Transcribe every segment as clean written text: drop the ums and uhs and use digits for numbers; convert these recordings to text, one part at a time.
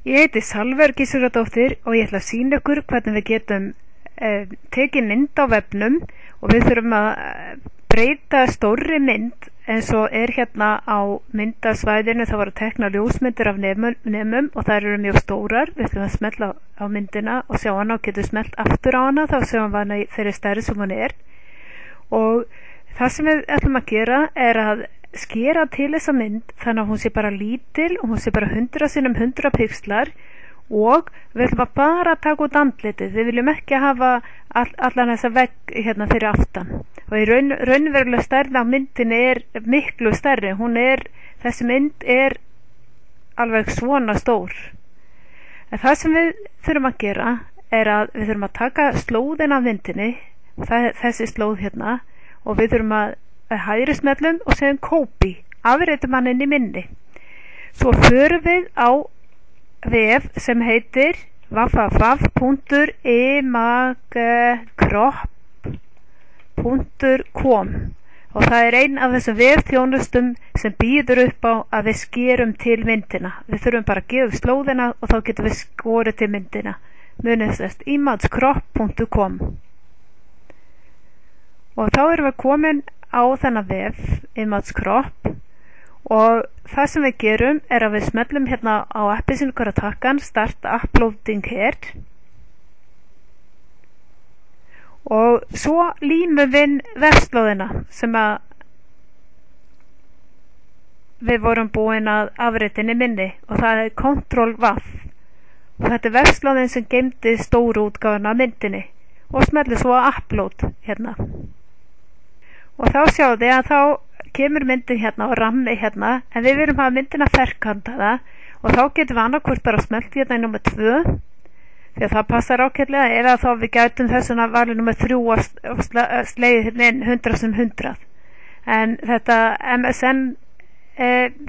Ég heiti Salvör Gísladóttir og ég ætla að sýna ykkur hvernig við getum tekið mynd á vefnum og við þurfum að breyta stórri mynd eins og hérna á myndasvæðinu. Það voru tekna ljósmyndir af nemum og þær eru mjög stórar. Við ætlum að smella á myndina og sjá hana og getum smellt aftur á hana, þá sjáum við hana í þeirri stærri sem hún er. Og það sem við ætlum að gera er að skera til þessa mynd þannig að hún sé bara lítil og hún sé bara 100 sinnum 100 pixlar og við ætlum að bara taka út andlitið. Við viljum ekki hafa allan þessa vegg hérna fyrir aftan og í raunverulega stærð á myndinni er miklu stærri. Þessi mynd er alveg svona stór. En það sem við þurfum að gera er að við þurfum að taka slóðin af myndinni, þessi slóð hérna, og við þurfum að hægri smellum og segjum copy, afritum hann inn í minni. Svo förum við á vef sem heitir www.emagecrop.com og það er ein af þessum vefþjónustum sem býður upp á að við skerum til myndina. Við þurfum bara að gefa slóðina og þá getum við skorið til myndina. Munið þess emagecrop.com og þá erum við komin á þennan vef Emagecrop og það sem við gerum er að við smellum hérna á appelsínugular takkan Start Uploading Here og svo límum við vefslóðina sem að við vorum búin að afritin í minni og það er Ctrl+V og þetta er vefslóðin sem geymdi stóru útgáfuna af myndinni og smellum svo að upload hérna. Og þá sjáum þið að þá kemur myndin hérna og rammi hérna, en við viljum hafa myndina ferkantaða og þá getum við annarkvort bara smellt hérna í nummer 2 því að það passar ágætlega, eða þá við gætum þessuna valið nummer 3 og slegið hérna inn 100 sem 100. En þetta MSN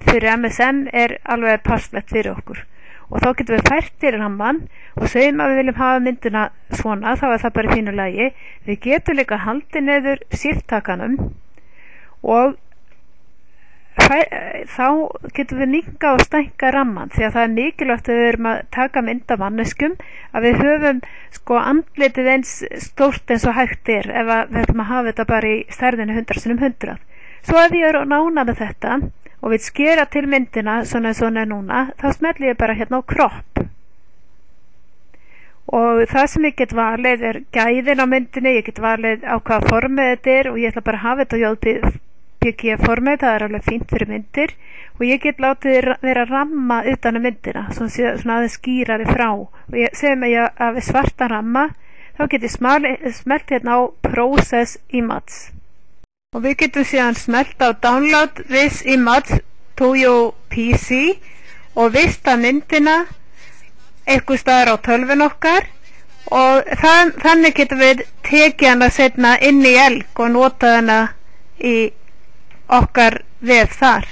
fyrir MSN er alveg passlegt fyrir okkur. Og þá getum við fært í ramman og segjum að við viljum hafa myndina svona, þá er það bara í fínu lagi. Við getum líka haldið niður shift-takanum og þá getum við minnka og stækka ramman því að það er mikilvægt að við erum að taka mynd af manneskjum að við höfum andlitið eins stórt eins og hægt er ef við ætlum að hafa þetta bara í stærðinu 100 sinnum 100. Svo ef ég er nána með þetta og við skera til myndina svona núna, þá smelli ég bara hérna á crop og það sem ég get valið er gæðin á myndinni, ég get valið á hvaða formið þetta er og ég ætla bara að hafa þetta á JPG formið, það er alveg fínt fyrir myndir og ég get látið vera ramma utan myndina, svona aðeins skýrari frá og segjum að við svarta ramma, þá get ég smellt hérna á Process Image og við getum síðan smellt á Download this image to your PC og vista myndina eitthvað staðar á tölvun okkar og þannig getum við tekið hana seinna inn í elg og notað hana í okkar vef þar.